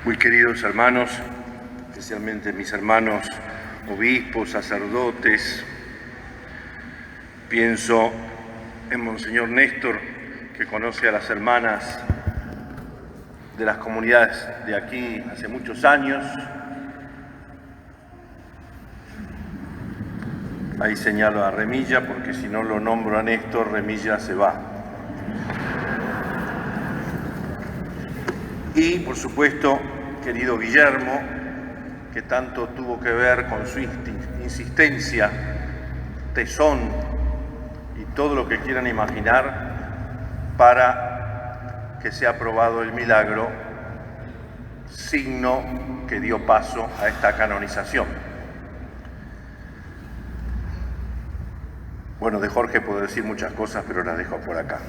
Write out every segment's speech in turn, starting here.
Muy queridos hermanos, especialmente mis hermanos obispos, sacerdotes, pienso en Monseñor Néstor, que conoce a las hermanas de las comunidades de aquí hace muchos años. Ahí señalo a Remilla, porque si no lo nombro a Néstor, Remilla se va. Y, por supuesto, querido Guillermo, que tanto tuvo que ver con su insistencia, tesón y todo lo que quieran imaginar para que sea aprobado el milagro, signo que dio paso a esta canonización. Bueno, de Jorge puedo decir muchas cosas, pero las dejo por acá.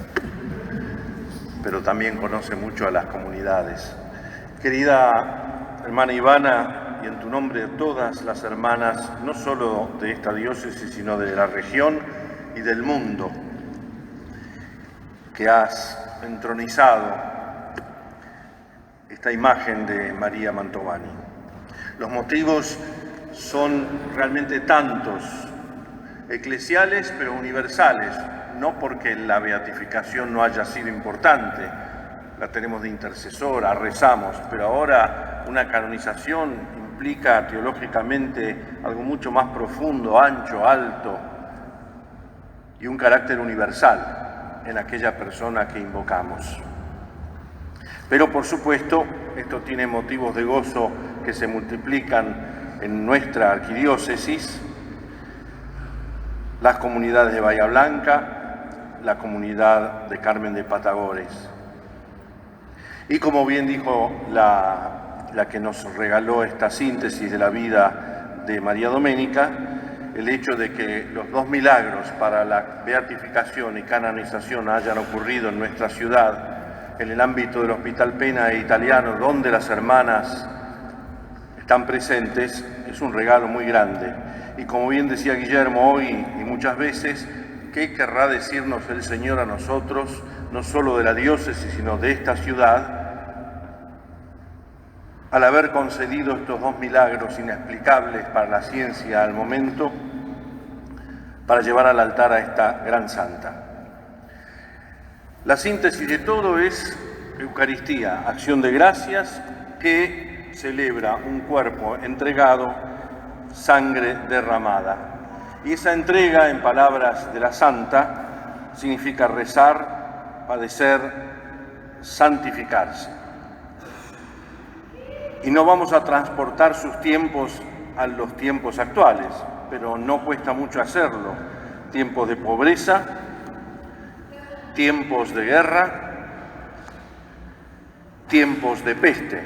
Pero también conoce mucho a las comunidades. Querida hermana Ivana, y en tu nombre de todas las hermanas, no solo de esta diócesis, sino de la región y del mundo, que has entronizado esta imagen de María Mantovani. Los motivos son realmente tantos, eclesiales pero universales, no porque la beatificación no haya sido importante, la tenemos de intercesora, rezamos, pero ahora una canonización implica teológicamente algo mucho más profundo, ancho, alto y un carácter universal en aquella persona que invocamos. Pero por supuesto, esto tiene motivos de gozo que se multiplican en nuestra arquidiócesis, las comunidades de Bahía Blanca, la comunidad de Carmen de Patagores. Y como bien dijo la que nos regaló esta síntesis de la vida de María Doménica, el hecho de que los dos milagros para la beatificación y canonización hayan ocurrido en nuestra ciudad, en el ámbito del Hospital Pena e Italiano, donde las hermanas están presentes, es un regalo muy grande. Y como bien decía Guillermo hoy y muchas veces, ¿qué querrá decirnos el Señor a nosotros, no solo de la diócesis, sino de esta ciudad, al haber concedido estos dos milagros inexplicables para la ciencia al momento, para llevar al altar a esta gran santa? La síntesis de todo es Eucaristía, acción de gracias que celebra un cuerpo entregado, sangre derramada. Y esa entrega, en palabras de la santa, significa rezar, padecer, santificarse. Y no vamos a transportar sus tiempos a los tiempos actuales, pero no cuesta mucho hacerlo. Tiempos de pobreza, tiempos de guerra, tiempos de peste.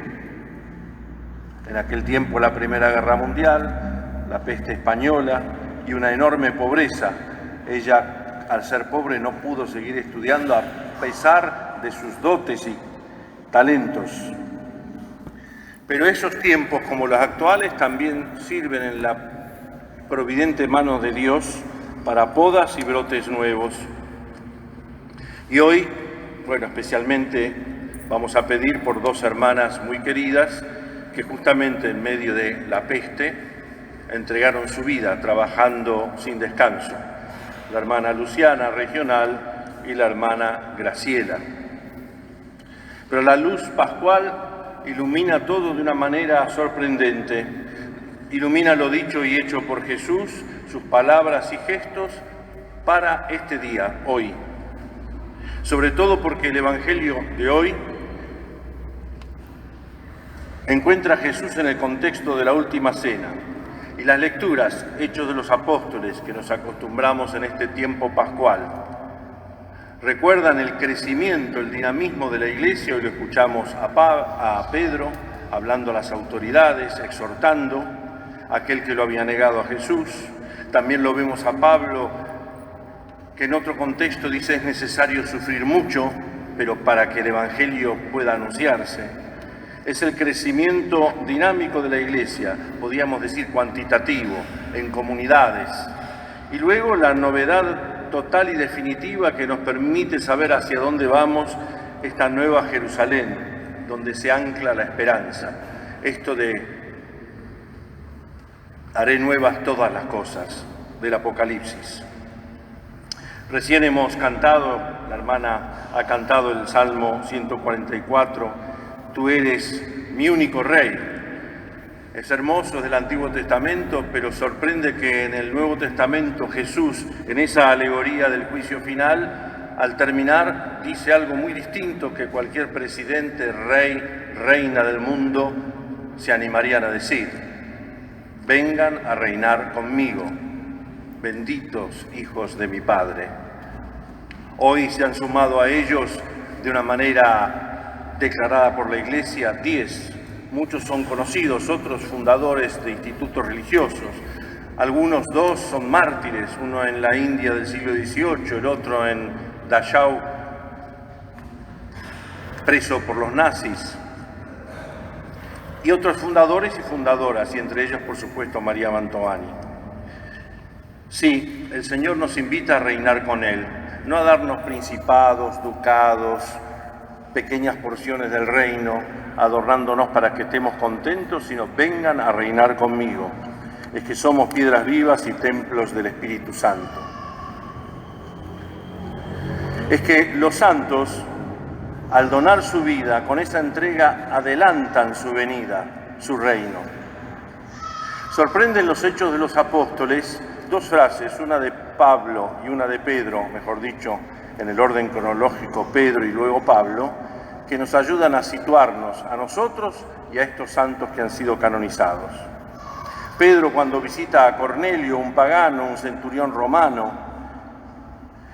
En aquel tiempo la Primera Guerra Mundial, la peste española y una enorme pobreza. Ella, al ser pobre, no pudo seguir estudiando a pesar de sus dotes y talentos. Pero esos tiempos, como los actuales, también sirven en la providente mano de Dios para podas y brotes nuevos. Y hoy, bueno, especialmente vamos a pedir por dos hermanas muy queridas que justamente en medio de la peste entregaron su vida trabajando sin descanso, la hermana Luciana regional y la hermana Graciela. Pero la luz pascual ilumina todo de una manera sorprendente, ilumina lo dicho y hecho por Jesús, sus palabras y gestos para este día, hoy. Sobre todo porque el Evangelio de hoy encuentra a Jesús en el contexto de la última cena. Y las lecturas, Hechos de los Apóstoles, que nos acostumbramos en este tiempo pascual, recuerdan el crecimiento, el dinamismo de la Iglesia. Hoy lo escuchamos a Pedro hablando a las autoridades, exhortando a aquel que lo había negado a Jesús. También lo vemos a Pablo, que en otro contexto dice es necesario sufrir mucho, pero para que el Evangelio pueda anunciarse. Es el crecimiento dinámico de la Iglesia, podríamos decir cuantitativo, en comunidades. Y luego la novedad total y definitiva que nos permite saber hacia dónde vamos, esta nueva Jerusalén, donde se ancla la esperanza. Esto de haré nuevas todas las cosas del Apocalipsis. Recién hemos cantado, la hermana ha cantado el Salmo 144, tú eres mi único rey. Es hermoso del Antiguo Testamento, pero sorprende que en el Nuevo Testamento Jesús, en esa alegoría del juicio final, al terminar dice algo muy distinto que cualquier presidente, rey, reina del mundo se animarían a decir. Vengan a reinar conmigo, benditos hijos de mi Padre. Hoy se han sumado a ellos de una manera declarada por la Iglesia 10. Muchos son conocidos, otros fundadores de institutos religiosos. Algunos 2 son mártires, uno en la India del siglo XVIII, el otro en Dachau, preso por los nazis. Y otros fundadores y fundadoras, y entre ellos, por supuesto, María Mantovani. Sí, el Señor nos invita a reinar con Él, no a darnos principados, ducados, pequeñas porciones del reino, adornándonos para que estemos contentos, sino vengan a reinar conmigo. Es que somos piedras vivas y templos del Espíritu Santo. Es que los santos, al donar su vida, con esa entrega adelantan su venida, su reino. Sorprenden los hechos de los apóstoles 2 frases, una de Pablo y una de Pedro, mejor dicho, en el orden cronológico Pedro y luego Pablo, que nos ayudan a situarnos a nosotros y a estos santos que han sido canonizados. Pedro, cuando visita a Cornelio, un pagano, un centurión romano,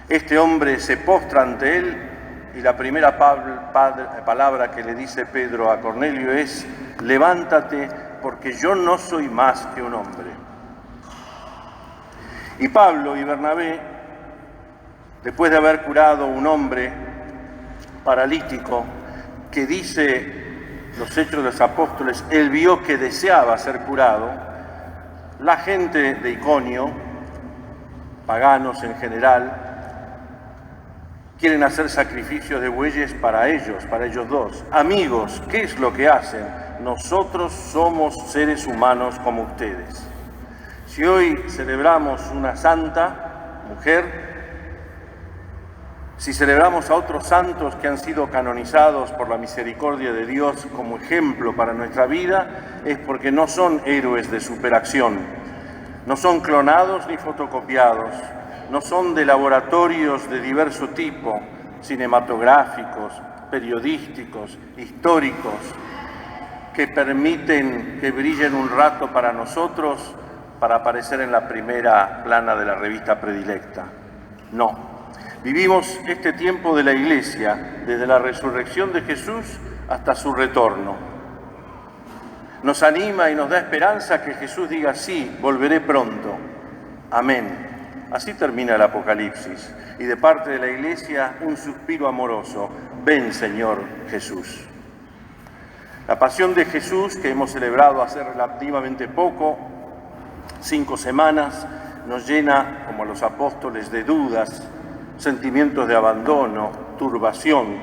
este hombre se postra ante él y la primera palabra que le dice Pedro a Cornelio es: levántate, porque yo no soy más que un hombre. Y Pablo y Bernabé, después de haber curado a un hombre paralítico, que dice los Hechos de los Apóstoles, él vio que deseaba ser curado, la gente de Iconio, paganos en general, quieren hacer sacrificios de bueyes para ellos 2. Amigos, ¿qué es lo que hacen? Nosotros somos seres humanos como ustedes. Si hoy celebramos una santa mujer, si celebramos a otros santos que han sido canonizados por la misericordia de Dios como ejemplo para nuestra vida, es porque no son héroes de superacción, no son clonados ni fotocopiados, no son de laboratorios de diverso tipo, cinematográficos, periodísticos, históricos, que permiten que brillen un rato para nosotros para aparecer en la primera plana de la revista predilecta. No. Vivimos este tiempo de la Iglesia, desde la resurrección de Jesús hasta su retorno. Nos anima y nos da esperanza que Jesús diga: sí, volveré pronto. Amén. Así termina el Apocalipsis. Y de parte de la Iglesia, un suspiro amoroso: ven, Señor Jesús. La pasión de Jesús, que hemos celebrado hace relativamente poco, 5 semanas, nos llena, como a los apóstoles, de dudas, sentimientos de abandono, turbación.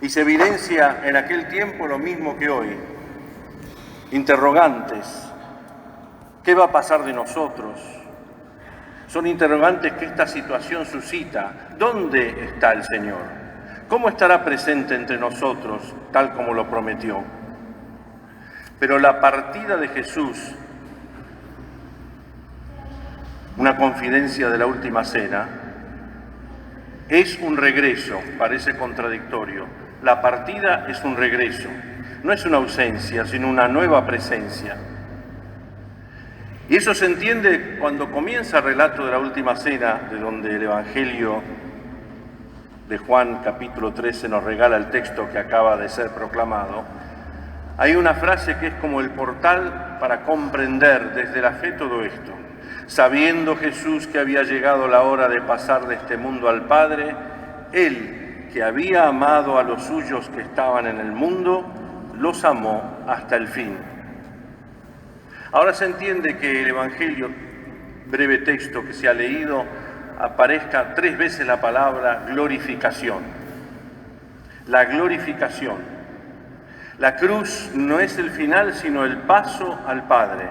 Y se evidencia en aquel tiempo lo mismo que hoy. Interrogantes. ¿Qué va a pasar de nosotros? Son interrogantes que esta situación suscita. ¿Dónde está el Señor? ¿Cómo estará presente entre nosotros, tal como lo prometió? Pero la partida de Jesús, una confidencia de la última cena, es un regreso. Parece contradictorio. La partida es un regreso. No es una ausencia, sino una nueva presencia. Y eso se entiende cuando comienza el relato de la última cena, de donde el Evangelio de Juan, capítulo 13, nos regala el texto que acaba de ser proclamado. Hay una frase que es como el portal para comprender desde la fe todo esto. Sabiendo Jesús que había llegado la hora de pasar de este mundo al Padre, Él, que había amado a los suyos que estaban en el mundo, los amó hasta el fin. Ahora se entiende que el Evangelio, breve texto que se ha leído, aparezca 3 veces la palabra glorificación. la glorificación. La cruz no es el final, sino el paso al Padre.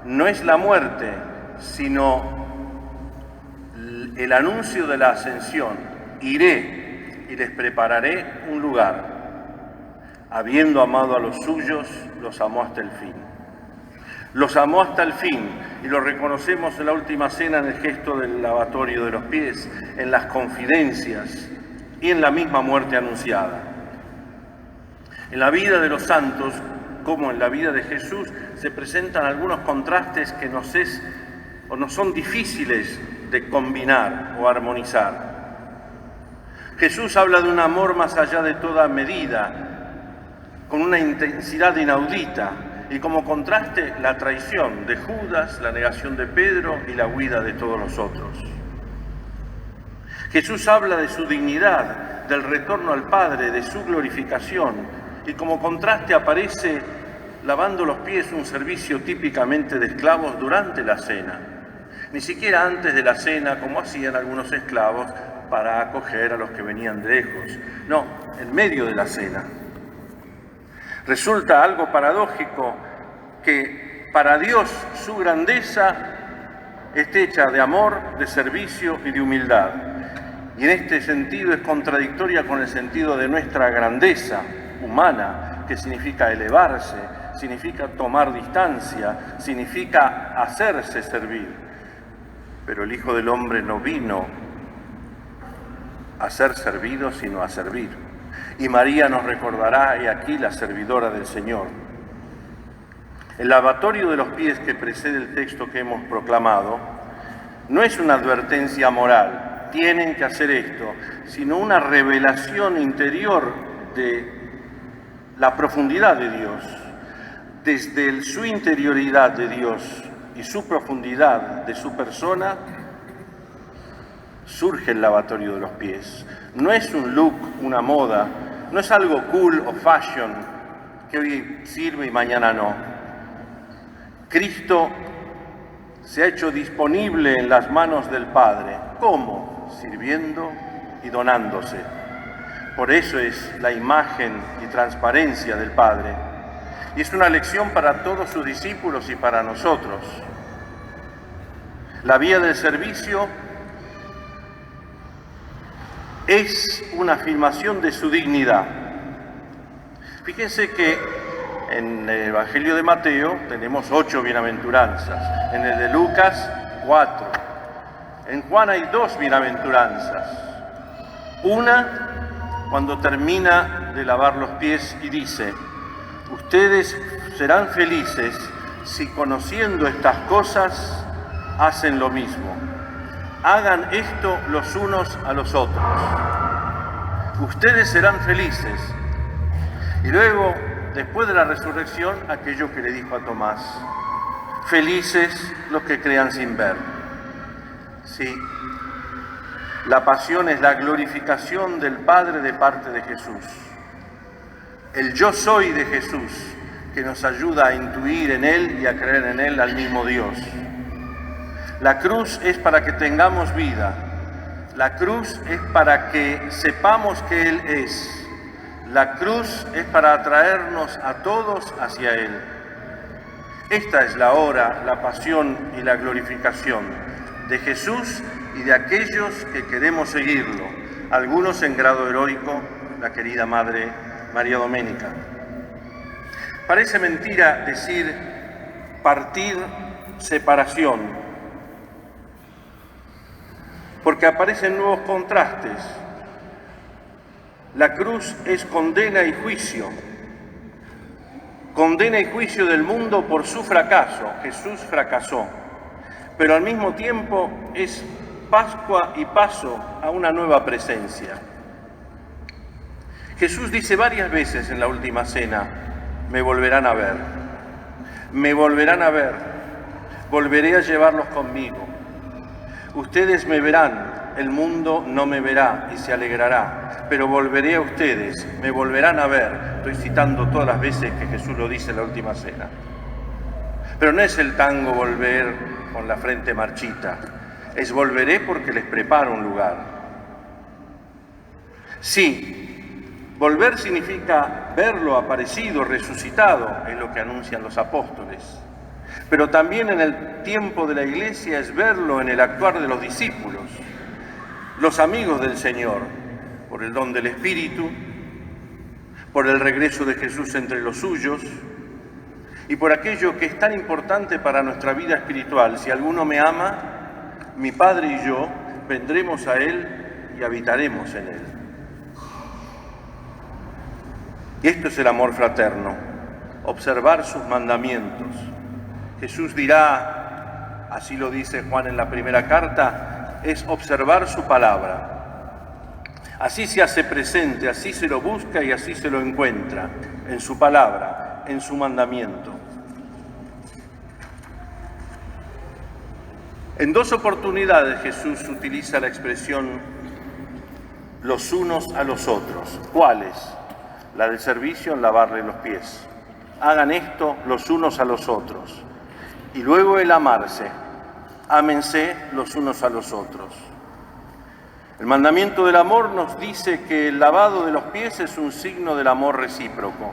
No es la muerte, sino el anuncio de la ascensión. Iré y les prepararé un lugar. Habiendo amado a los suyos, los amó hasta el fin. Los amó hasta el fin, y lo reconocemos en la última cena en el gesto del lavatorio de los pies, en las confidencias y en la misma muerte anunciada. En la vida de los santos, como en la vida de Jesús, se presentan algunos contrastes que nos son difíciles de combinar o armonizar. Jesús habla de un amor más allá de toda medida, con una intensidad inaudita, y como contraste la traición de Judas, la negación de Pedro y la huida de todos los otros. Jesús habla de su dignidad, del retorno al Padre, de su glorificación, y como contraste aparece lavando los pies, un servicio típicamente de esclavos durante la cena. Ni siquiera antes de la cena, como hacían algunos esclavos para acoger a los que venían de lejos. No, en medio de la cena. Resulta algo paradójico que para Dios su grandeza esté hecha de amor, de servicio y de humildad. Y en este sentido es contradictoria con el sentido de nuestra grandeza humana, que significa elevarse, significa tomar distancia, significa hacerse servir. Pero el Hijo del Hombre no vino a ser servido, sino a servir. Y María nos recordará, he aquí la servidora del Señor. El lavatorio de los pies que precede el texto que hemos proclamado no es una advertencia moral, tienen que hacer esto, sino una revelación interior de la profundidad de Dios. Desde su interioridad de Dios y su profundidad de su persona, surge el lavatorio de los pies. No es un look, una moda, no es algo cool o fashion que hoy sirve y mañana no. Cristo se ha hecho disponible en las manos del Padre. ¿Cómo? Sirviendo y donándose. Por eso es la imagen y transparencia del Padre. Y es una lección para todos sus discípulos y para nosotros. La vía del servicio es una afirmación de su dignidad. Fíjense que en el Evangelio de Mateo tenemos 8 bienaventuranzas, en el de Lucas 4, en Juan hay 2 bienaventuranzas. Una cuando termina de lavar los pies y dice: ustedes serán felices si conociendo estas cosas hacen lo mismo. Hagan esto los unos a los otros. Ustedes serán felices. Y luego, después de la resurrección, aquello que le dijo a Tomás: felices los que crean sin ver. Sí, la pasión es la glorificación del Padre de parte de Jesús. El yo soy de Jesús, que nos ayuda a intuir en Él y a creer en Él al mismo Dios. La cruz es para que tengamos vida. La cruz es para que sepamos que Él es. La cruz es para atraernos a todos hacia Él. Esta es la hora, la pasión y la glorificación de Jesús y de aquellos que queremos seguirlo, algunos en grado heroico, la querida Madre María Doménica. Parece mentira decir partir, separación, porque aparecen nuevos contrastes. La cruz es condena y juicio. Condena y juicio del mundo por su fracaso. Jesús fracasó. Pero al mismo tiempo es Pascua y paso a una nueva presencia. Jesús dice varias veces en la última cena: me volverán a ver. Me volverán a ver. Volveré a llevarlos conmigo. Ustedes me verán, el mundo no me verá y se alegrará, pero volveré a ustedes, me volverán a ver. Estoy citando todas las veces que Jesús lo dice en la última cena. Pero no es el tango volver con la frente marchita, es volveré porque les preparo un lugar. Sí, Volver significa verlo aparecido, resucitado, es lo que anuncian los apóstoles. Pero también en el tiempo de la Iglesia es verlo en el actuar de los discípulos, los amigos del Señor, por el don del Espíritu, por el regreso de Jesús entre los suyos y por aquello que es tan importante para nuestra vida espiritual. Si alguno me ama, mi Padre y yo vendremos a Él y habitaremos en Él. Y esto es el amor fraterno, observar sus mandamientos. Jesús dirá, así lo dice Juan en la primera carta, es observar su palabra. Así se hace presente, así se lo busca y así se lo encuentra, en su palabra, en su mandamiento. En dos oportunidades Jesús utiliza la expresión los unos a los otros. ¿Cuáles? La del servicio en lavarle los pies. Hagan esto los unos a los otros. Y luego el amarse. Ámense los unos a los otros. El mandamiento del amor nos dice que el lavado de los pies es un signo del amor recíproco.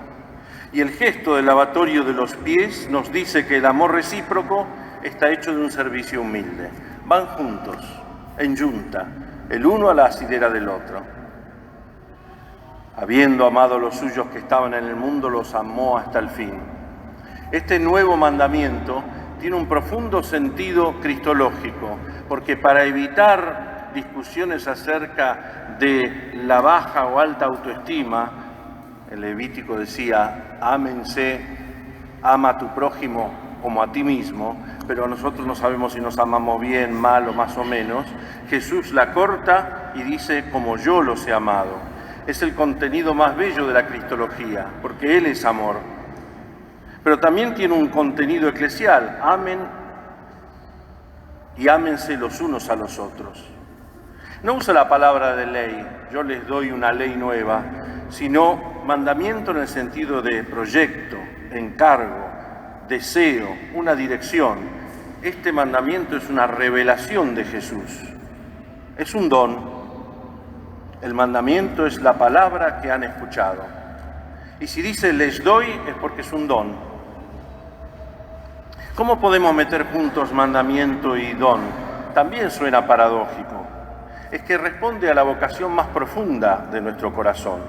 Y el gesto del lavatorio de los pies nos dice que el amor recíproco está hecho de un servicio humilde. Van juntos, en yunta, el uno a la asidera del otro. Habiendo amado a los suyos que estaban en el mundo, los amó hasta el fin. Este nuevo mandamiento tiene un profundo sentido cristológico, porque para evitar discusiones acerca de la baja o alta autoestima, el Levítico decía, ámense, ama a tu prójimo como a ti mismo, pero nosotros no sabemos si nos amamos bien, mal o más o menos. Jesús la corta y dice, como yo los he amado. Es el contenido más bello de la cristología, porque Él es amor. Pero también tiene un contenido eclesial, amen y ámense los unos a los otros. No usa la palabra de ley, yo les doy una ley nueva, sino mandamiento en el sentido de proyecto, encargo, deseo, una dirección. Este mandamiento es una revelación de Jesús, es un don. El mandamiento es la palabra que han escuchado. Y si dice les doy es porque es un don. ¿Cómo podemos meter juntos mandamiento y don? También suena paradójico. Es que responde a la vocación más profunda de nuestro corazón.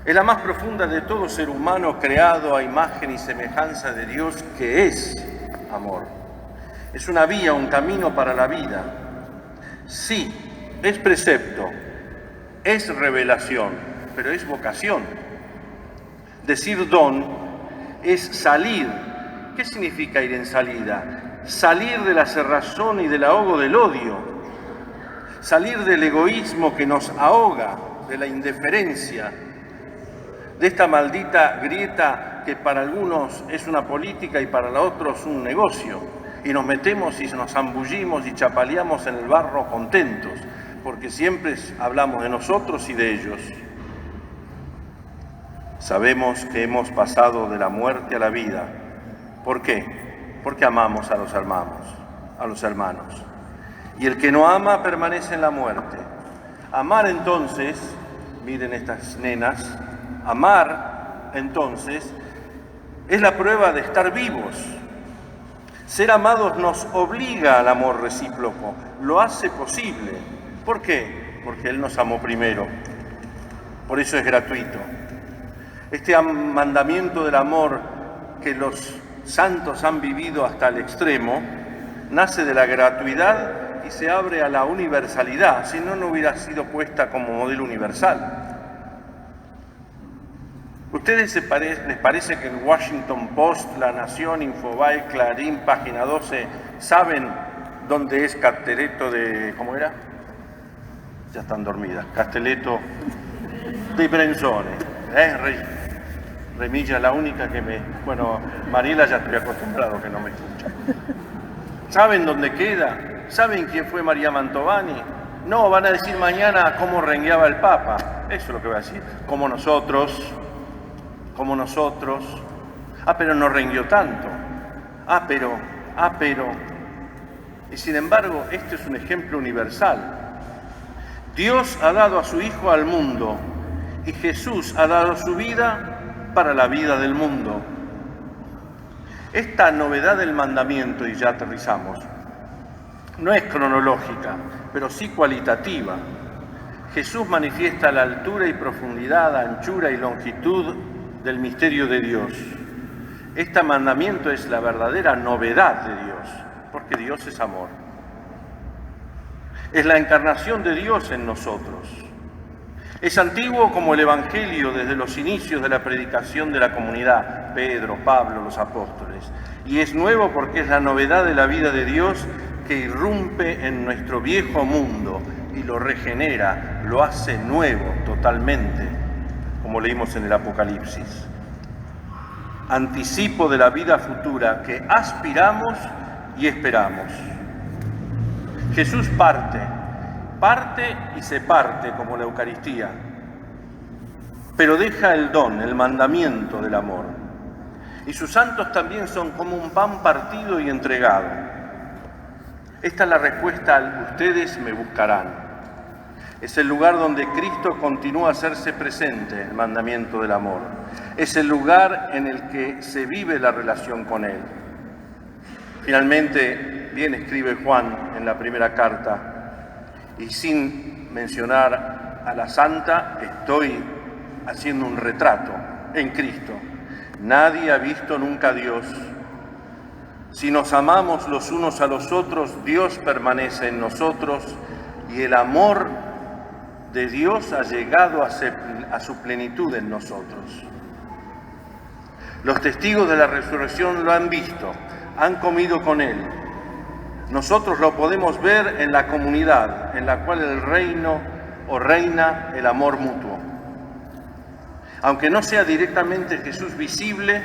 Es la más profunda de todo ser humano creado a imagen y semejanza de Dios, que es amor. Es una vía, un camino para la vida. Sí, es precepto, es revelación, pero es vocación. Decir don es salir. ¿Qué significa ir en salida? Salir de la cerrazón y del ahogo del odio. Salir del egoísmo que nos ahoga, de la indiferencia, de esta maldita grieta que para algunos es una política y para otros un negocio. Y nos metemos y nos zambullimos y chapaleamos en el barro contentos, porque siempre hablamos de nosotros y de ellos. Sabemos que hemos pasado de la muerte a la vida. ¿Por qué? Porque amamos a los hermanos. Y el que no ama permanece en la muerte. Amar entonces, miren estas nenas, amar entonces es la prueba de estar vivos. Ser amados nos obliga al amor recíproco, lo hace posible. ¿Por qué? Porque Él nos amó primero. Por eso es gratuito. Este mandamiento del amor que los santos han vivido hasta el extremo nace de la gratuidad y se abre a la universalidad, si no, no hubiera sido puesta como modelo universal. ¿Ustedes les parece que el Washington Post, La Nación, Infobae, Clarín, Página 12, saben dónde es Castelletto de... ¿cómo era? Ya están dormidas. Castelletto de Brenzone. Remilla es la única que me... Bueno, Mariela ya estoy acostumbrado que no me escucha. ¿Saben dónde queda? ¿Saben quién fue María Mantovani? No, van a decir mañana cómo rengueaba el Papa. Eso es lo que voy a decir. Como nosotros. Ah, pero no rengueó tanto. Ah, pero. Y sin embargo, este es un ejemplo universal. Dios ha dado a su Hijo al mundo y Jesús ha dado su vida para la vida del mundo. Esta novedad del mandamiento, y ya aterrizamos, no es cronológica, pero sí cualitativa. Jesús manifiesta la altura y profundidad, anchura y longitud del misterio de Dios. Este mandamiento es la verdadera novedad de Dios, porque Dios es amor. Es la encarnación de Dios en nosotros. Es antiguo como el Evangelio desde los inicios de la predicación de la comunidad, Pedro, Pablo, los apóstoles. Y es nuevo porque es la novedad de la vida de Dios que irrumpe en nuestro viejo mundo y lo regenera, lo hace nuevo totalmente, como leímos en el Apocalipsis. Anticipo de la vida futura que aspiramos y esperamos. Jesús parte y se parte como la Eucaristía, pero deja el don, el mandamiento del amor. Y sus santos también son como un pan partido y entregado. Esta es la respuesta al ustedes me buscarán. Es el lugar donde Cristo continúa a hacerse presente, el mandamiento del amor. Es el lugar en el que se vive la relación con Él. Finalmente, bien escribe Juan en la primera carta, y sin mencionar a la santa, estoy haciendo un retrato en Cristo. Nadie ha visto nunca a Dios. Si nos amamos los unos a los otros, Dios permanece en nosotros y el amor de Dios ha llegado a su plenitud en nosotros. Los testigos de la resurrección lo han visto, han comido con Él. Nosotros lo podemos ver en la comunidad, en la cual el reino o reina el amor mutuo. Aunque no sea directamente Jesús visible,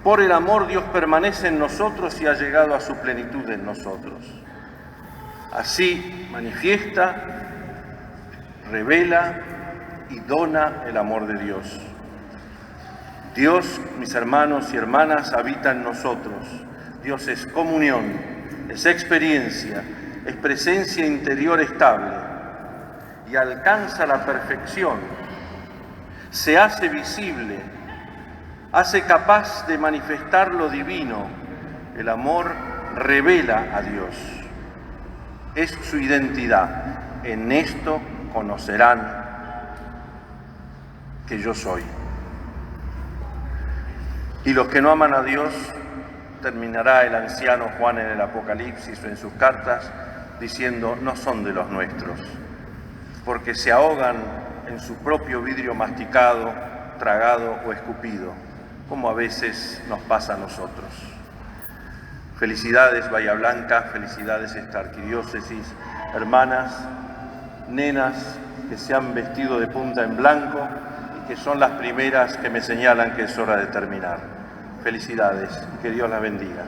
por el amor Dios permanece en nosotros y ha llegado a su plenitud en nosotros. Así manifiesta, revela y dona el amor de Dios. Dios, mis hermanos y hermanas, habita en nosotros. Dios es comunión, es experiencia, es presencia interior estable y alcanza la perfección. Se hace visible, hace capaz de manifestar lo divino. El amor revela a Dios. Es su identidad. En esto conocerán que yo soy. Y los que no aman a Dios, terminará el anciano Juan en el Apocalipsis o en sus cartas, diciendo, no son de los nuestros, porque se ahogan en su propio vidrio masticado, tragado o escupido, como a veces nos pasa a nosotros. Felicidades Bahía Blanca, felicidades esta arquidiócesis, hermanas, nenas que se han vestido de punta en blanco y que son las primeras que me señalan que es hora de terminar. Felicidades y que Dios las bendiga.